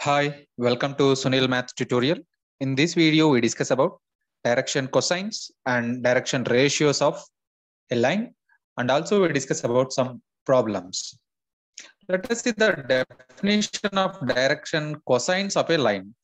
Hi, welcome to Sunil Math tutorial. In this video, we discuss about direction cosines and direction ratios of a line, and also we discuss about some problems. Let us see the definition of direction cosines of a line.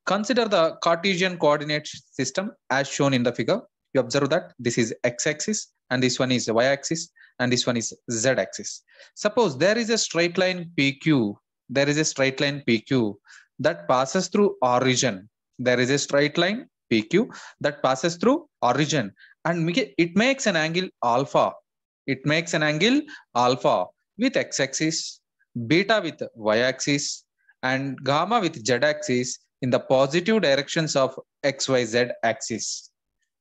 Consider the Cartesian coordinate system as shown in the figure. You observe that this is x-axis and this one is y-axis and this one is z-axis. Suppose there is a straight line PQ. There is a straight line PQ that passes through origin. There is a straight line PQ that passes through origin and it makes an angle alpha. It makes an angle alpha with x-axis, beta with y-axis and gamma with z-axis in the positive directions of XYZ axis.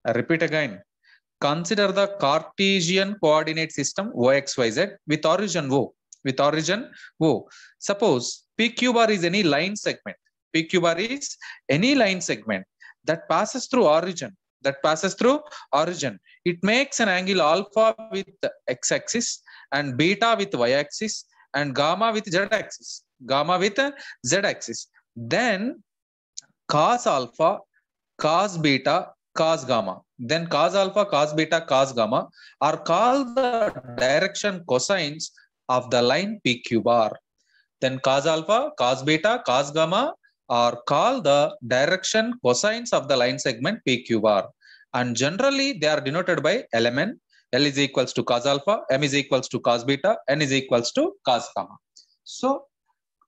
I repeat again. Consider the Cartesian coordinate system OXYZ with origin O. With origin O. Suppose PQ bar is any line segment. PQ bar is any line segment that passes through origin. That passes through origin. It makes an angle alpha with x-axis and beta with y-axis and gamma with z-axis. Gamma with z-axis. Then cos alpha, cos beta, cos gamma. Then cos alpha, cos beta, cos gamma are called the direction cosines of the line PQ bar. Then cos alpha, cos beta, cos gamma are called the direction cosines of the line segment PQ bar. And generally they are denoted by LMN. L is equals to cos alpha, M is equals to cos beta, N is equals to cos gamma. So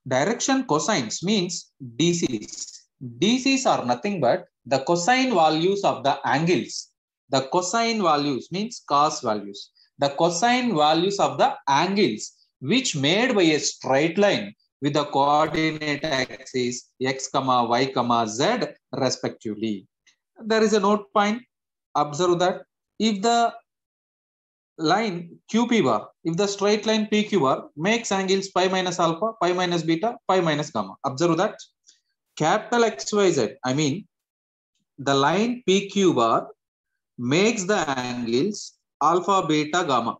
direction cosines means DCs. DCs are nothing but the cosine values of the angles. The cosine values means cos values. The cosine values of the angles which made by a straight line with the coordinate axis x, y, z respectively. There is a note point. Observe that if the line QP bar, if the straight line PQ bar makes angles pi minus alpha, pi minus beta, pi minus gamma. Observe that capital XYZ, I mean the line PQ bar makes the angles alpha, beta, gamma.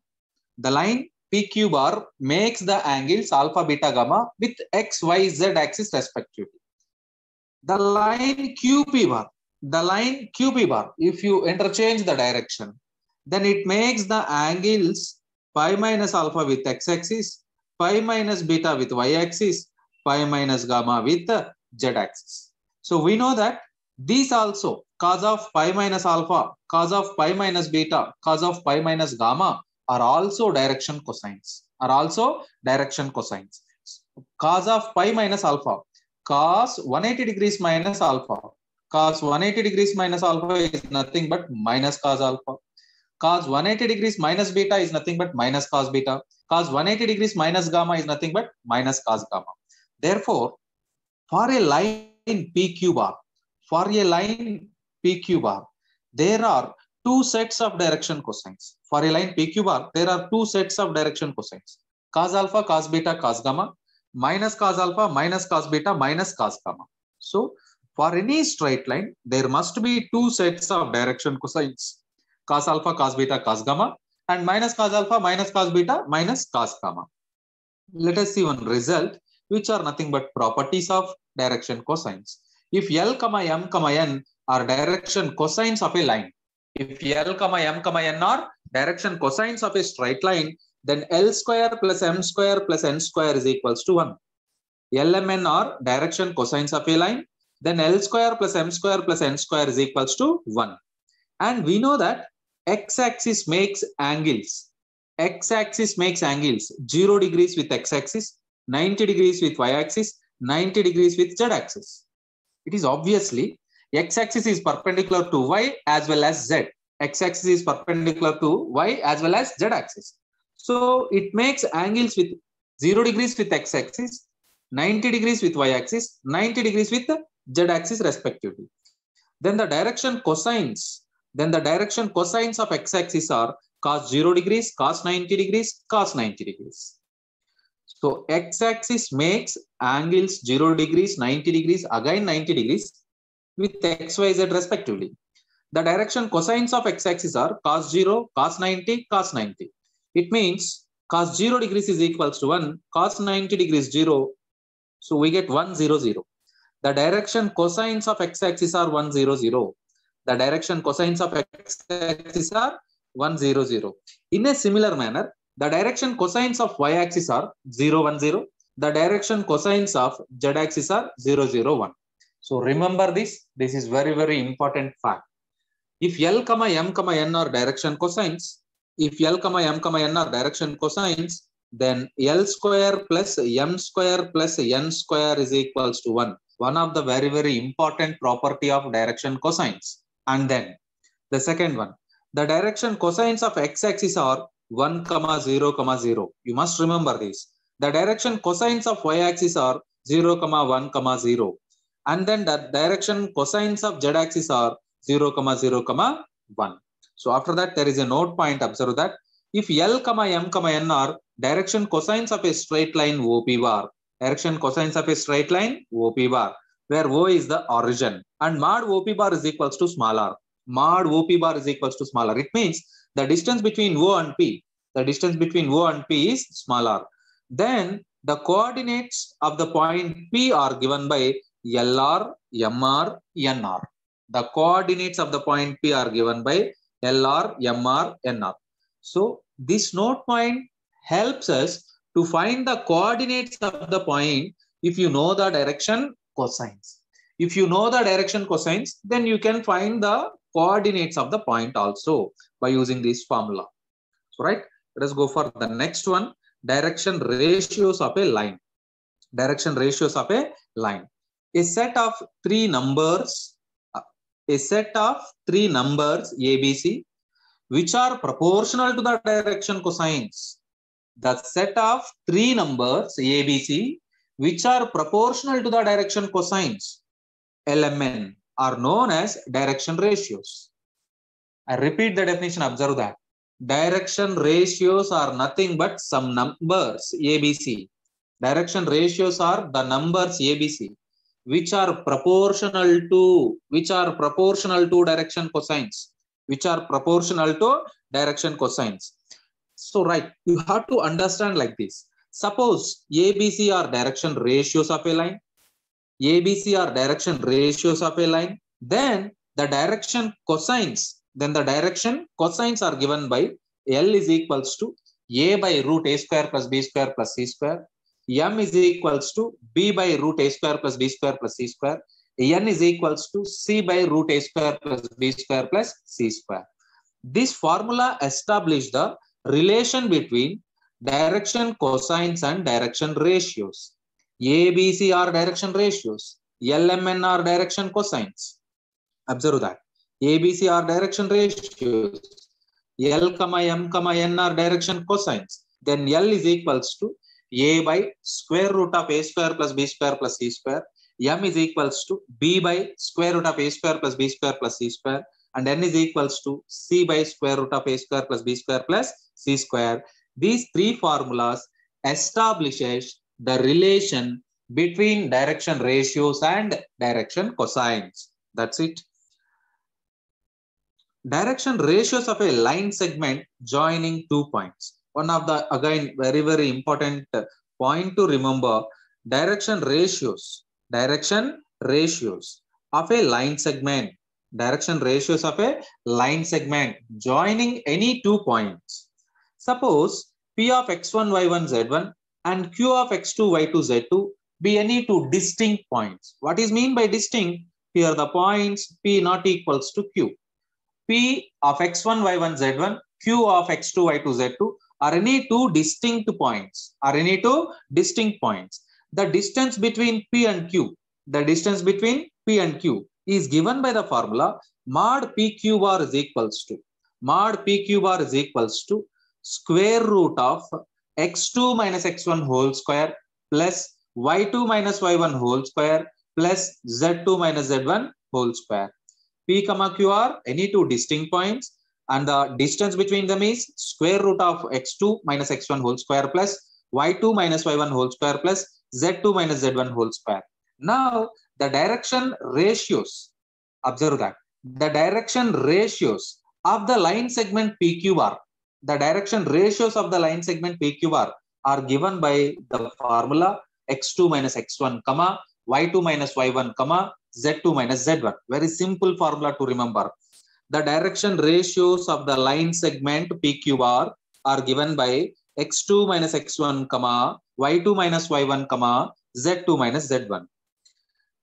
The line PQ bar makes the angles alpha, beta, gamma with x, y, z axis respectively. The line QP bar, if you interchange the direction, then it makes the angles pi minus alpha with x-axis, pi minus beta with y-axis, pi minus gamma with z-axis. So we know that these also cos of pi minus alpha, cos of pi minus beta, cos of pi minus gamma are also direction cosines. Cos of pi minus alpha, cos 180 degrees minus alpha. Cos 180 degrees minus alpha is nothing but minus cos alpha. Cos 180 degrees minus beta is nothing but minus cos beta. Cos 180 degrees minus gamma is nothing but minus cos gamma. Therefore, for a line PQ bar, there are two sets of direction cosines. For a line PQ bar, there are two sets of direction cosines. Cos alpha, cos beta, cos gamma, minus cos alpha, minus cos beta, minus cos gamma. So, for any straight line, there must be two sets of direction cosines. Cos alpha, cos beta, cos gamma, and minus cos alpha, minus cos beta, minus cos gamma. Let us see one result, which are nothing but properties of direction cosines. If L, M, N are direction cosines of a line, if L, M, N are direction cosines of a straight line, then L square plus M square plus N square is equals to 1. L, M, N are direction cosines of a line, then L square plus M square plus N square is equals to 1. And we know that x-axis makes angles. X-axis makes angles 0 degrees with x-axis, 90 degrees with y-axis, 90 degrees with z-axis. It is obviously x-axis is perpendicular to y as well as z. X-axis is perpendicular to y as well as z-axis. So it makes angles with 0 degrees with x-axis, 90 degrees with y-axis, 90 degrees with z-axis respectively. Then the direction cosines of x-axis are cos 0 degrees, cos 90 degrees, cos 90 degrees. So x-axis makes angles 0 degrees, 90 degrees, again 90 degrees with x, y, z respectively. The direction cosines of x-axis are cos 0, cos 90, cos 90. It means cos 0 degrees is equals to 1, cos 90 degrees 0. So we get 1, 0, 0. The direction cosines of x-axis are 1, 0, 0. The direction cosines of x-axis are 1, 0, 0. In a similar manner, the direction cosines of y-axis are 0, 1, 0. The direction cosines of z-axis are 0, 0, 1. So remember this. This is very, very important fact. If L, M, N are direction cosines, if L, M, N are direction cosines, then L square plus M square plus N square is equals to 1. One of the very, very important property of direction cosines. And then the second one, the direction cosines of x-axis are 1, 0, 0. You must remember this. The direction cosines of y-axis are 0, 1, 0. And then the direction cosines of z-axis are 0, 0, 1. So after that, there is a note point. Observe that if L, M, N are direction cosines of a straight line OP bar, direction cosines of a straight line OP bar, where O is the origin, and mod OP bar is equals to small r. Mod OP bar is equals to small r. It means the distance between O and P, the distance between O and P is small r. Then the coordinates of the point P are given by LR, MR, NR. The coordinates of the point P are given by LR, MR, NR. So this note point helps us to find the coordinates of the point if you know the direction cosines. If you know the direction cosines, then you can find the coordinates of the point also by using this formula. So, right, let us go for the next one. Direction ratios of a line. Direction ratios of a line. A set of three numbers ABC, which are proportional to the direction cosines. The set of three numbers ABC, which are proportional to the direction cosines, LMN, are known as direction ratios. I repeat the definition. Observe that. Direction ratios are nothing but some numbers ABC. Direction ratios are the numbers ABC, which are proportional to direction cosines, which are proportional to direction cosines. So, right, you have to understand like this. Suppose ABC are direction ratios of a line. ABC are direction ratios of a line. Then the direction cosines are given by L is equals to A by root A square plus B square plus C square. M is equals to B by root A square plus B square plus C square. N is equals to C by root A square plus B square plus C square. This formula established the relation between direction cosines and direction ratios. ABC are direction ratios. LMN are direction cosines. Observe that. ABC are direction ratios. L, M, N are direction cosines. Then L is equals to A by square root of A square plus B square plus C square. M is equals to B by square root of A square plus B square plus C square. And N is equals to C by square root of A square plus B square plus C square. These three formulas establishes the relation between direction ratios and direction cosines. That's it. Direction ratios of a line segment joining 2 points. One of the, again, very, very important point to remember, direction ratios of a line segment. Direction ratios of a line segment joining any 2 points. Suppose P of x1, y1, z1 and Q of x2, y2, z2 be any 2 distinct points. What is mean by distinct? Here the points P not equals to Q. P of x1, y1, z1, Q of x2, y2, z2 are any 2 distinct points. The distance between P and Q, is given by the formula mod PQ bar is equals to square root of x2 minus x1 whole square plus y2 minus y1 whole square plus z2 minus z1 whole square. P, Q are any 2 distinct points, and the distance between them is square root of x2 minus x1 whole square plus y2 minus y1 whole square plus z2 minus z1 whole square. Now, the direction ratios, observe that, the direction ratios of the line segment PQR, are given by the formula x2 minus x1, y2 minus y1, comma z2 minus z1. Very simple formula to remember. The direction ratios of the line segment PQR are given by x2 minus x1, comma y2 minus y1, comma z2 minus z1.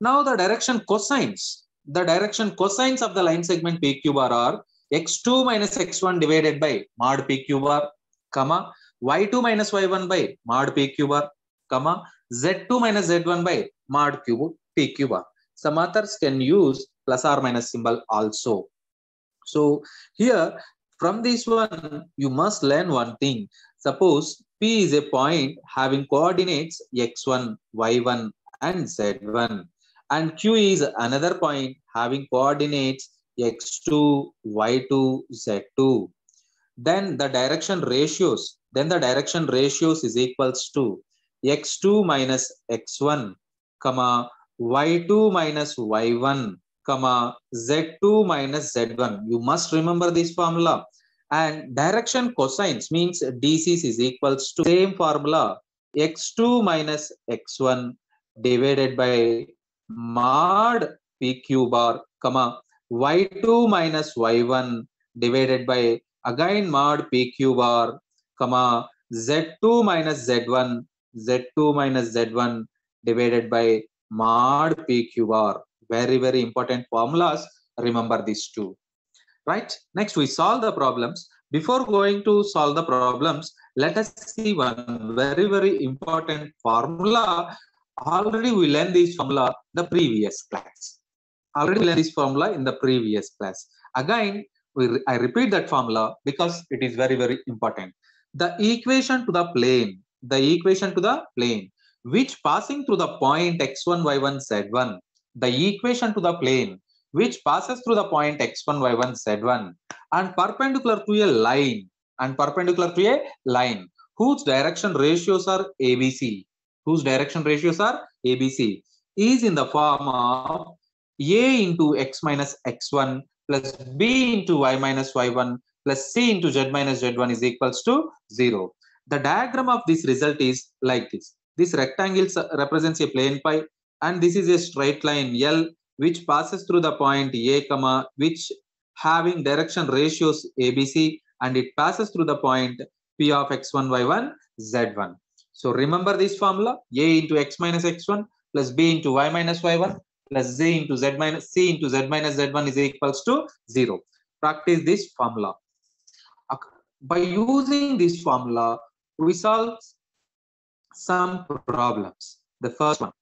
Now the direction cosines of the line segment PQR are x2 minus x1 divided by mod PQR, comma y2 minus y1 by mod PQR, comma z2 minus z1 by mod PQR. Some authors can use plus or minus symbol also. So here from this one you must learn one thing. Suppose P is a point having coordinates x1, y1 and z1, and Q is another point having coordinates x2, y2, z2. Then the direction ratios is equals to x2 minus x1, comma y2 minus y1, comma z2 minus z1. You must remember this formula. And direction cosines means DCs is equals to same formula, x2 minus x1 divided by mod PQ bar, comma y2 minus y1 divided by again mod PQ bar, comma z2 minus z1 divided by mod PQ bar. Very important formulas. Remember these two. Right? Next, we solve the problems. Before going to solve the problems, let us see one very important formula. Already we learned this formula in the previous class. Again, I repeat that formula because it is very important. The equation to the plane, which passing through the point x1, y1, z1, the equation to the plane which passes through the point x1, y1, z1 and perpendicular to a line, whose direction ratios are ABC, is in the form of A into x minus x1 plus B into y minus y1 plus C into z minus z1 is equals to 0. The diagram of this result is like this. This rectangle represents a plane pi, and this is a straight line L which passes through the point A, comma, which having direction ratios ABC, and it passes through the point P of x1, y1, z1. So remember this formula: A into x minus x1 plus B into y minus y1 plus C into z minus z1 is equals to 0. Practice this formula. By using this formula, we solve some problems. The first one.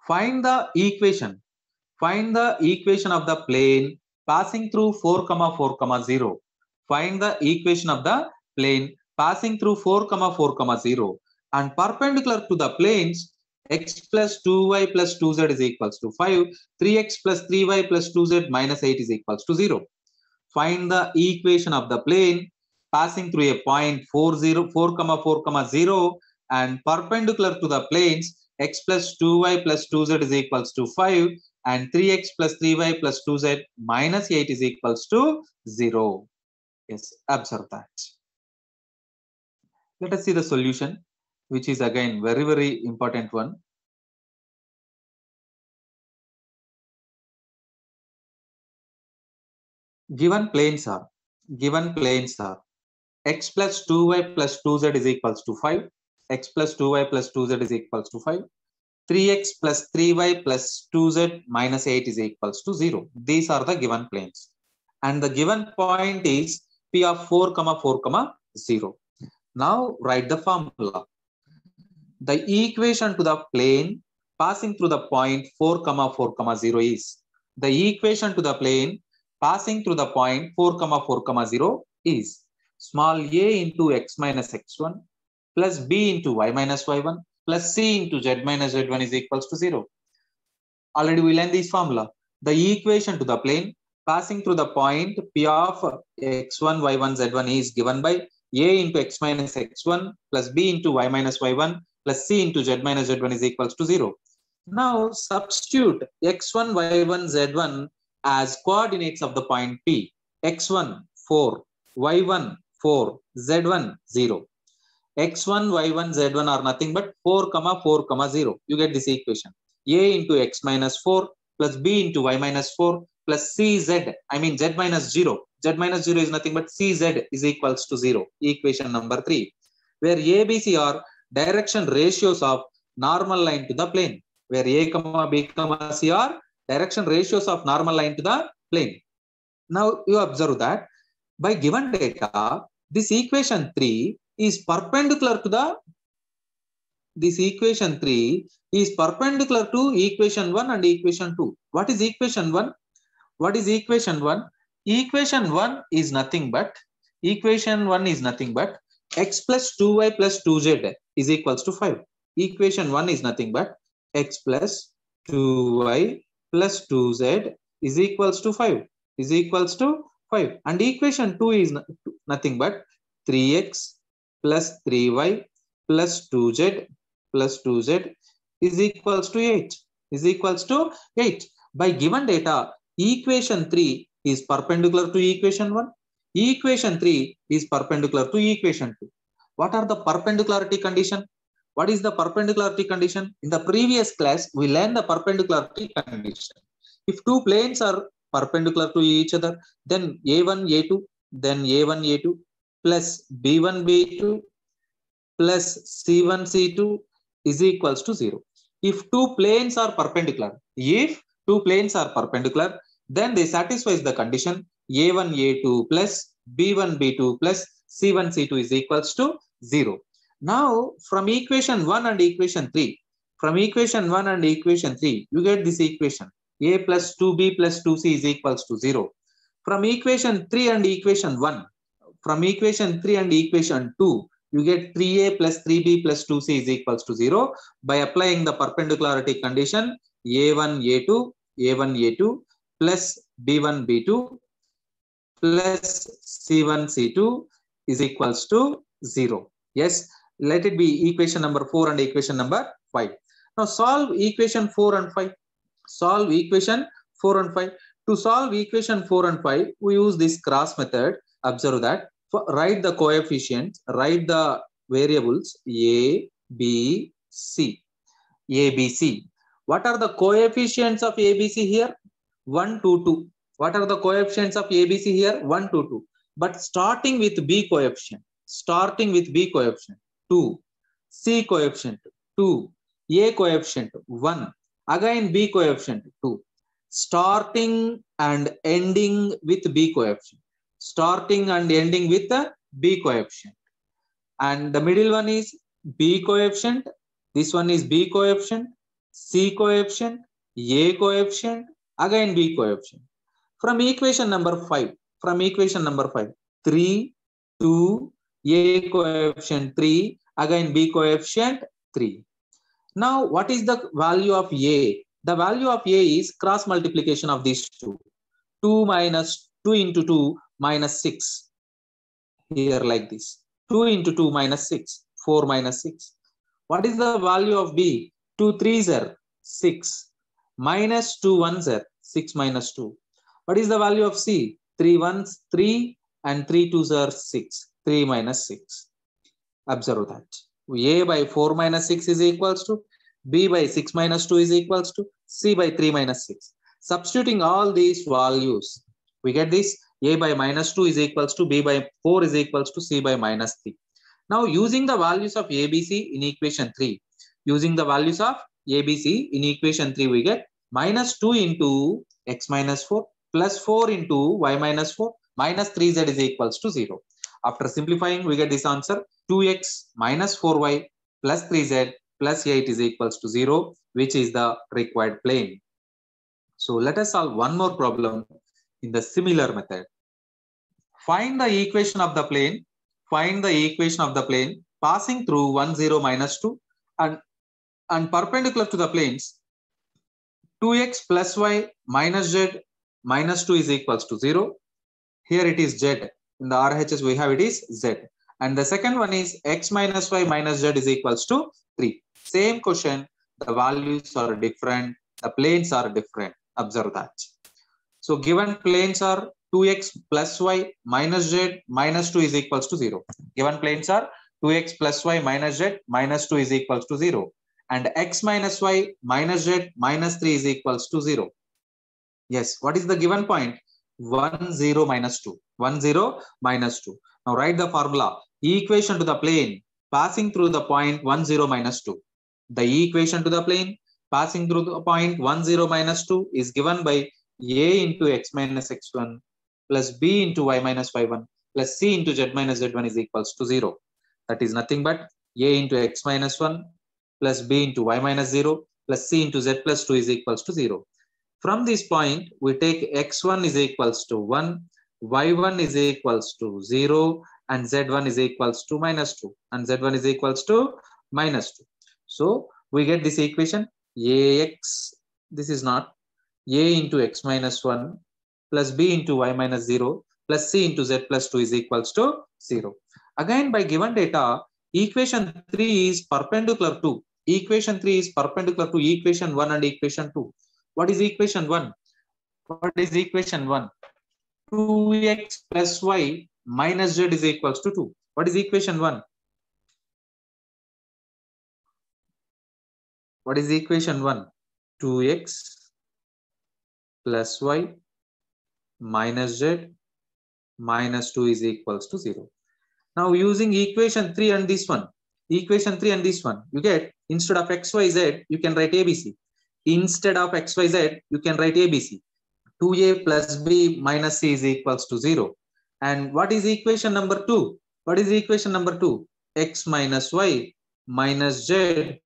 Find the equation of the plane passing through 4, 4, 0. Find the equation of the plane passing through 4, 4, 0 and perpendicular to the planes x plus 2y plus 2z is equals to 5, 3x plus 3y plus 2z minus 8 is equals to 0. Find the equation of the plane passing through a point 4, 0 and perpendicular to the planes x plus 2y plus 2z is equals to 5 and 3x plus 3y plus 2z minus 8 is equals to 0. Yes, observe that. Let us see the solution, which is again very important one. Given planes are x plus 2y plus 2z is equals to 5, x plus 2y plus 2z is equals to 5, 3x plus 3y plus 2z minus 8 is equals to 0. These are the given planes. And the given point is P of 4, 4, 0. Now write the formula. The equation to the plane passing through the point 4, 4, 0 is, the equation to the plane passing through the point 4, 4, 0 is small a into x minus x1 plus b into y minus y1 plus c into z minus z1 is equals to 0. Already we learned this formula. The equation to the plane passing through the point P of x1, y1, z1 is given by a into x minus x1 plus b into y minus y1 plus c into z minus z1 is equals to 0. Now substitute x1, y1, z1 as coordinates of the point P. x1 4, y1 4, z1 0. x1, y1, z1 are nothing but 4, 4, 0. You get this equation. A into x minus 4 plus b into y minus 4 plus cz, I mean z minus 0. Z minus 0 is nothing but cz is equals to 0. Equation number 3. Where a, b, c are direction ratios of normal line to the plane. Where a, b, c are direction ratios of normal line to the plane. Now you observe that by given data, this equation 3 is perpendicular to equation 1 and equation 2. What is equation 1? What is equation 1? Equation 1 is nothing but x plus 2y plus 2z is equals to 5. Equation 1 is nothing but x plus 2y plus 2z is equals to 5. And equation 2 is nothing but 3x plus 3y plus 2z is equals to 8. By given data, equation 3 is perpendicular to equation 1. Equation 3 is perpendicular to equation 2. What are the perpendicularity condition? What is the perpendicularity condition? In the previous class, we learned the perpendicularity condition. If two planes are perpendicular to each other, then A1, A2, then A1, A2 plus B1, B2 plus C1, C2 is equals to 0. If two planes are perpendicular, then they satisfies the condition A1, A2 plus B1, B2 plus C1, C2 is equals to 0. Now, from equation 1 and equation 3, you get this equation. A plus 2B plus 2C is equals to 0. From equation 3 and equation 1, 2, you get 3A plus 3B plus 2C is equals to 0 by applying the perpendicularity condition A1, A2 plus B1, B2 plus C1, C2 is equals to 0. Yes, let it be equation number 4 and equation number 5. Now solve equation 4 and 5. To solve equation 4 and 5, we use this cross method. Observe that. Write the coefficients, write the variables A, B, C. What are the coefficients of ABC here? 1, 2, 2. What are the coefficients of ABC here? 1, 2, 2. But starting with B coefficient, 2, C coefficient, 2, A coefficient, 1, again B coefficient, 2. Starting and ending with B coefficient. And the middle one is B coefficient. This one is B coefficient, C coefficient, A coefficient, again B coefficient. From equation number 5, 3, 2, A coefficient 3, again B coefficient 3. Now, what is the value of A? The value of A is cross multiplication of these two. 2 into 2 minus 6. Here like this. 2 into 2 minus 6. 4 minus 6. What is the value of B? 2 3s are 6. Minus 2 1s are 6 minus 2. What is the value of C? 3 1s 3 and 3 2s are 6. 3 minus 6. Observe that. A by 4 minus 6 is equals to B by 6 minus 2 is equals to C by 3 minus 6. Substituting all these values, we get this. A by minus 2 is equals to B by 4 is equals to C by minus 3. Now, using the values of ABC in equation 3, we get minus 2 into x minus 4 plus 4 into y minus 4 minus 3z is equals to 0. After simplifying, we get this answer 2x minus 4y plus 3z plus 8 is equals to 0, which is the required plane. So let us solve one more problem in the similar method. Find the equation of the plane. Passing through 1, 0, minus 2 and perpendicular to the planes 2x plus y minus z minus 2 is equals to 0. Here it is z. In the RHS we have it is z. And the second one is x minus y minus z is equals to 3. Same question. The values are different. The planes are different. Observe that. So given planes are 2x plus y minus z minus 2 is equals to 0. Given planes are 2x plus y minus z minus 2 is equals to 0. And x minus y minus z minus 3 is equals to 0. Yes, what is the given point? 1, 0, minus 2. 1, 0, minus 2. Now write the formula. Equation to the plane passing through the point 1, 0, minus 2. The equation to the plane passing through the point 1, 0, minus 2 is given by a into x minus x1 plus b into y minus y1 plus c into z minus z1 is equals to 0. That is nothing but a into x minus 1 plus b into y minus 0 plus c into z plus 2 is equals to 0. From this point, we take x1 is equals to 1, y1 is equals to 0, and z1 is equals to minus 2, and z1 is equals to minus 2. So we get this equation ax, this is not, a into x minus 1 plus b into y minus 0 plus c into z plus 2 is equals to 0. Again, by given data, equation 3 is perpendicular to, equation 3 is perpendicular to equation 1 and equation 2. What is equation 1? What is equation 1? 2x plus y minus z is equals to 2. What is equation 1? What is equation 1? 2x plus y minus z minus 2 is equals to 0. Now using equation 3 and this one, equation 3 and this one, you get instead of x, y, z, you can write ABC. Instead of x, y, z, you can write ABC. 2a plus b minus c is equals to 0. And what is equation number 2? What is equation number 2? X minus y minus z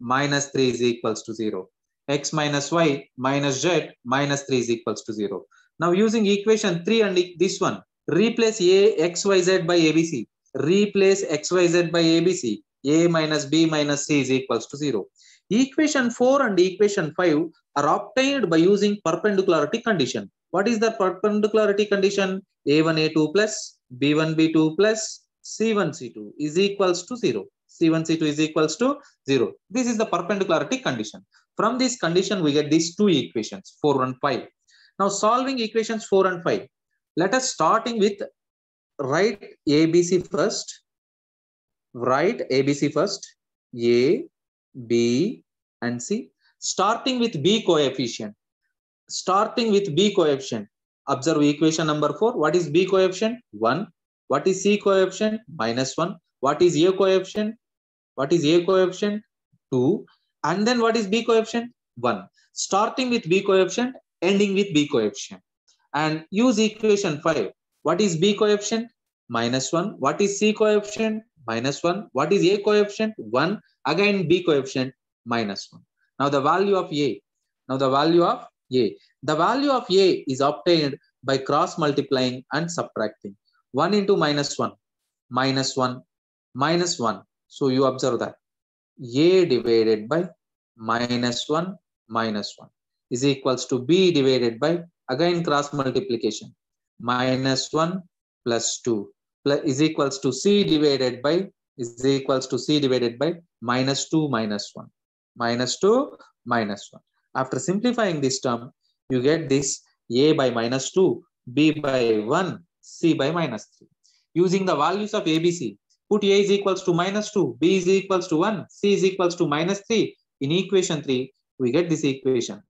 minus 3 is equals to 0. X minus y minus z minus 3 is equals to 0. Now using equation 3 and this one, replace a x, y, z by ABC. Replace x, y, z by ABC. A minus b minus c is equals to 0. Equation 4 and equation 5 are obtained by using perpendicularity condition. What is the perpendicularity condition? A1, A2 plus B1, B2 plus C1, C2 is equals to 0. C1, C2 is equals to 0. This is the perpendicularity condition. From this condition, we get these two equations, 4 and 5. Now solving equations 4 and 5. Let us starting with write ABC first. Write ABC first. A, B, and C. Starting with B coefficient. Starting with B coefficient. Observe equation number 4. What is B coefficient? 1. What is C coefficient? Minus 1. What is A coefficient? What is A coefficient? 2. And then what is B coefficient? 1. Starting with B coefficient, ending with B coefficient. And use equation 5. What is B coefficient? Minus 1. What is C coefficient? Minus 1. What is A coefficient? 1. Again B coefficient, minus 1. Now the value of A. Now the value of A. The value of A is obtained by cross multiplying and subtracting. 1 into minus 1. Minus 1. Minus 1. So you observe that. A divided by minus 1 minus 1 is equals to B divided by, again cross multiplication, minus 1 plus 2 plus is equals to C divided by, is equals to C divided by minus 2 minus 1. Minus 2 minus 1. After simplifying this term, you get this A by minus 2, B by 1, C by minus 3. Using the values of ABC, put A is equals to minus 2, B is equals to 1, C is equals to minus 3. In equation 3, we get this equation.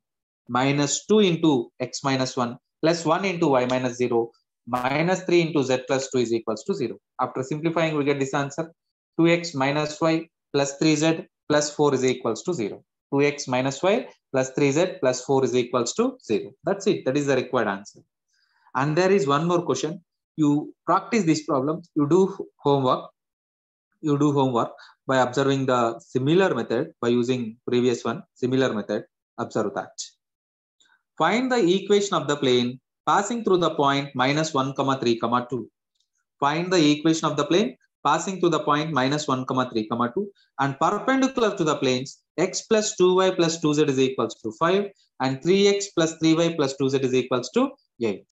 Minus 2 into x minus 1 plus 1 into y minus 0 minus 3 into z plus 2 is equals to 0. After simplifying, we get this answer. 2x minus y plus 3z plus 4 is equals to 0. 2x minus y plus 3z plus 4 is equals to 0. That's it. That is the required answer. And there is one more question. You practice this problem. You do homework. You do homework by observing the similar method, by using previous one, similar method. Observe that. Find the equation of the plane passing through the point minus 1, 3, 2. Find the equation of the plane passing through the point minus 1, 3, 2 and perpendicular to the planes x plus 2y plus 2z is equals to 5 and 3x plus 3y plus 2z is equals to 8.